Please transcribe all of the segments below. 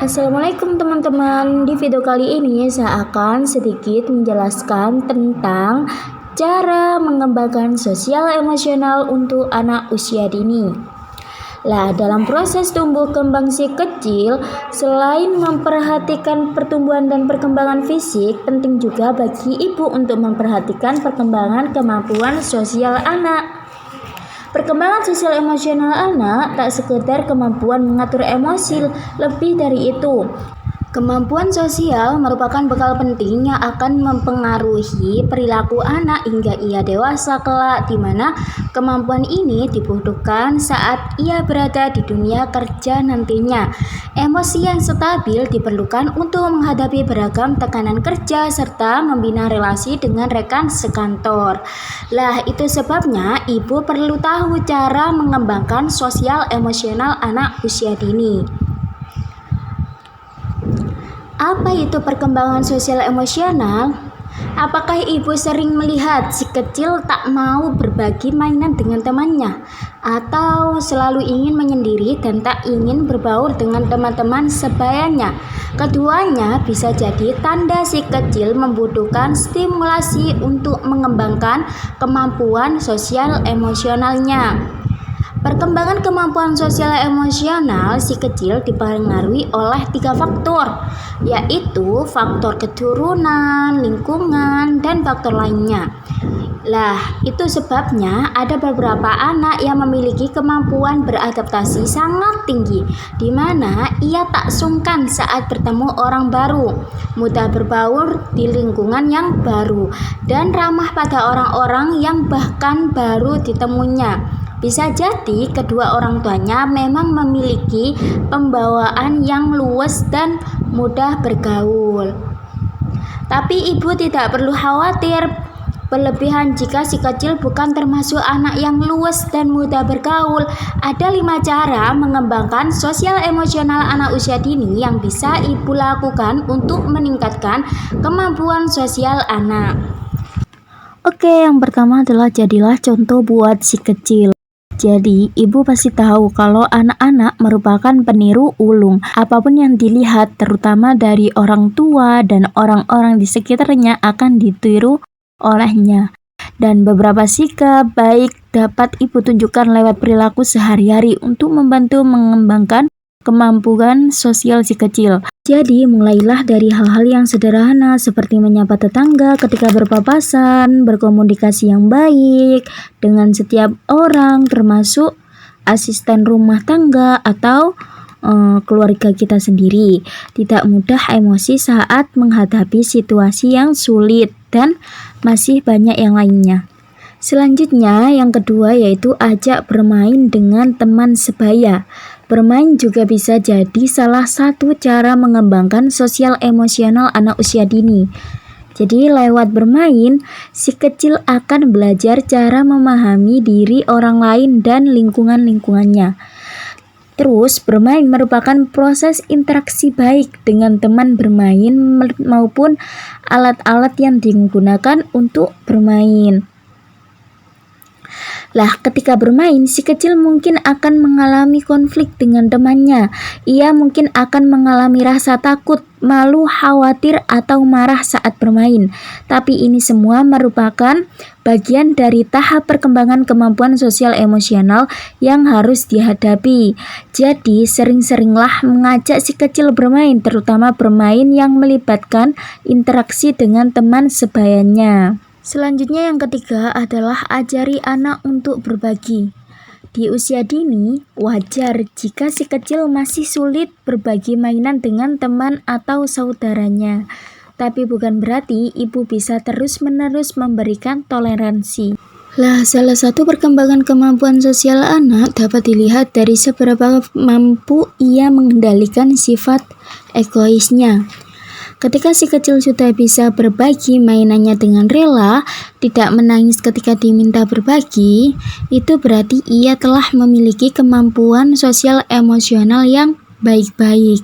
Assalamualaikum teman-teman. Di video kali ini saya akan sedikit menjelaskan tentang cara mengembangkan sosial emosional untuk anak usia dini. Dalam proses tumbuh kembang si kecil, selain memperhatikan pertumbuhan dan perkembangan fisik, penting juga bagi ibu untuk memperhatikan perkembangan kemampuan sosial anak. Perkembangan sosial emosional anak tak sekedar kemampuan mengatur emosi, lebih dari itu. Kemampuan sosial merupakan bekal penting yang akan mempengaruhi perilaku anak hingga ia dewasa kelak, di mana kemampuan ini dibutuhkan saat ia berada di dunia kerja nantinya. Emosi yang stabil diperlukan untuk menghadapi beragam tekanan kerja serta membina relasi dengan rekan sekantor. Itu sebabnya ibu perlu tahu cara mengembangkan sosial emosional anak usia dini. Apa itu perkembangan sosial emosional? Apakah ibu sering melihat si kecil tak mau berbagi mainan dengan temannya, atau selalu ingin menyendiri dan tak ingin berbaur dengan teman-teman sebayanya? Keduanya bisa jadi tanda si kecil membutuhkan stimulasi untuk mengembangkan kemampuan sosial emosionalnya. Perkembangan kemampuan sosial emosional si kecil dipengaruhi oleh 3 faktor, yaitu faktor keturunan, lingkungan, dan faktor lainnya. Itu sebabnya ada beberapa anak yang memiliki kemampuan beradaptasi sangat tinggi, di mana ia tak sungkan saat bertemu orang baru, mudah berbaur di lingkungan yang baru, dan ramah pada orang-orang yang bahkan baru ditemuinya. Bisa jadi kedua orang tuanya memang memiliki pembawaan yang luas dan mudah bergaul. Tapi ibu tidak perlu khawatir berlebihan jika si kecil bukan termasuk anak yang luas dan mudah bergaul. Ada 5 cara mengembangkan sosial emosional anak usia dini yang bisa ibu lakukan untuk meningkatkan kemampuan sosial anak. Yang pertama adalah jadilah contoh buat si kecil. Jadi, ibu pasti tahu kalau anak-anak merupakan peniru ulung. Apapun yang dilihat, terutama dari orang tua dan orang-orang di sekitarnya, akan ditiru olehnya. Dan beberapa sikap baik dapat ibu tunjukkan lewat perilaku sehari-hari untuk membantu mengembangkan kemampuan sosial si kecil. Jadi, mulailah dari hal-hal yang sederhana seperti menyapa tetangga ketika berpapasan, berkomunikasi yang baik dengan setiap orang, termasuk asisten rumah tangga atau keluarga kita sendiri. Tidak mudah emosi saat menghadapi situasi yang sulit, dan masih banyak yang lainnya. Selanjutnya, yang kedua yaitu ajak bermain dengan teman sebaya. Bermain juga bisa jadi salah satu cara mengembangkan sosial emosional anak usia dini. Jadi lewat bermain, si kecil akan belajar cara memahami diri orang lain dan lingkungannya. Terus, bermain merupakan proses interaksi baik dengan teman bermain maupun alat-alat yang digunakan untuk bermain. Ketika bermain, si kecil mungkin akan mengalami konflik dengan temannya. Ia mungkin akan mengalami rasa takut, malu, khawatir, atau marah saat bermain. Tapi ini semua merupakan bagian dari tahap perkembangan kemampuan sosial emosional yang harus dihadapi. Jadi, sering-seringlah mengajak si kecil bermain, terutama bermain yang melibatkan interaksi dengan teman sebayanya. Selanjutnya yang ketiga adalah ajari anak untuk berbagi. Di usia dini, wajar jika si kecil masih sulit berbagi mainan dengan teman atau saudaranya. Tapi bukan berarti ibu bisa terus-menerus memberikan toleransi. Salah satu perkembangan kemampuan sosial anak dapat dilihat dari seberapa mampu ia mengendalikan sifat egoisnya. Ketika si kecil sudah bisa berbagi mainannya dengan rela, tidak menangis ketika diminta berbagi, itu berarti ia telah memiliki kemampuan sosial emosional yang baik-baik.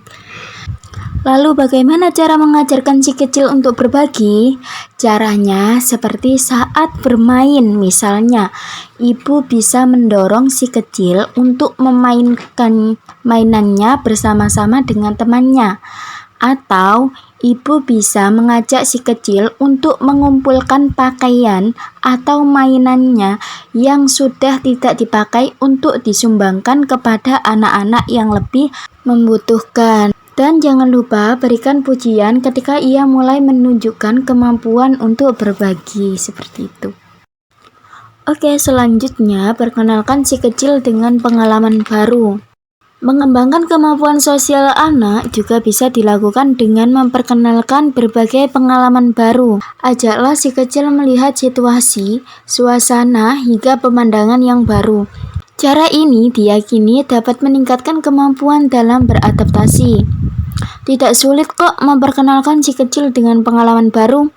Lalu bagaimana cara mengajarkan si kecil untuk berbagi? Caranya seperti saat bermain, misalnya ibu bisa mendorong si kecil untuk memainkan mainannya bersama-sama dengan temannya. Atau ibu bisa mengajak si kecil untuk mengumpulkan pakaian atau mainannya yang sudah tidak dipakai untuk disumbangkan kepada anak-anak yang lebih membutuhkan. Dan jangan lupa berikan pujian ketika ia mulai menunjukkan kemampuan untuk berbagi, seperti itu. Oke, selanjutnya perkenalkan si kecil dengan pengalaman baru. Mengembangkan kemampuan sosial anak juga bisa dilakukan dengan memperkenalkan berbagai pengalaman baru. Ajaklah si kecil melihat situasi, suasana, hingga pemandangan yang baru. Cara ini diyakini dapat meningkatkan kemampuan dalam beradaptasi. Tidak sulit kok memperkenalkan si kecil dengan pengalaman baru.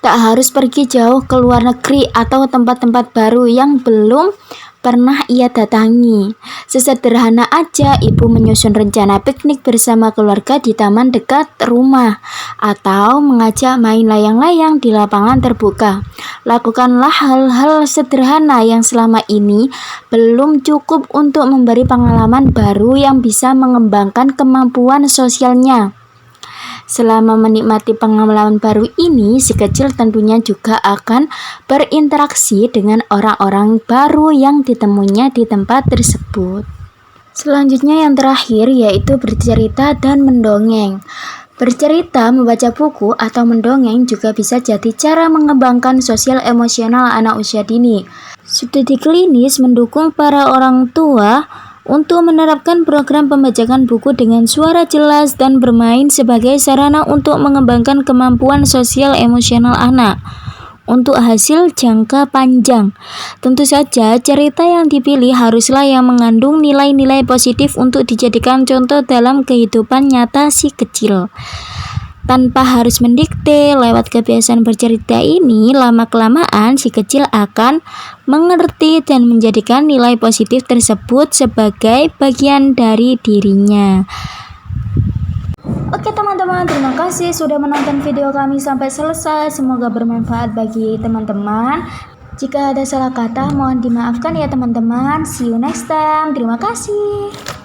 Tak harus pergi jauh ke luar negeri atau tempat-tempat baru yang belum pernah ia datangi. Sesederhana aja ibu menyusun rencana piknik bersama keluarga di taman dekat rumah, atau mengajak main layang-layang di lapangan terbuka. Lakukanlah hal-hal sederhana yang selama ini belum cukup untuk memberi pengalaman baru yang bisa mengembangkan kemampuan sosialnya. Selama menikmati pengalaman baru ini, si kecil tentunya juga akan berinteraksi dengan orang-orang baru yang ditemuinya di tempat tersebut. Selanjutnya yang terakhir yaitu bercerita dan mendongeng. Bercerita, membaca buku, atau mendongeng juga bisa jadi cara mengembangkan sosial emosional anak usia dini. Studi klinis mendukung para orang tua untuk menerapkan program pembajakan buku dengan suara jelas dan bermain sebagai sarana untuk mengembangkan kemampuan sosial emosional anak. Untuk hasil jangka panjang, tentu saja cerita yang dipilih haruslah yang mengandung nilai-nilai positif untuk dijadikan contoh dalam kehidupan nyata si kecil. Tanpa harus mendikte, lewat kebiasaan bercerita ini, lama-kelamaan si kecil akan mengerti dan menjadikan nilai positif tersebut sebagai bagian dari dirinya. Oke teman-teman, terima kasih sudah menonton video kami sampai selesai. Semoga bermanfaat bagi teman-teman. Jika ada salah kata, mohon dimaafkan ya teman-teman. See you next time. Terima kasih.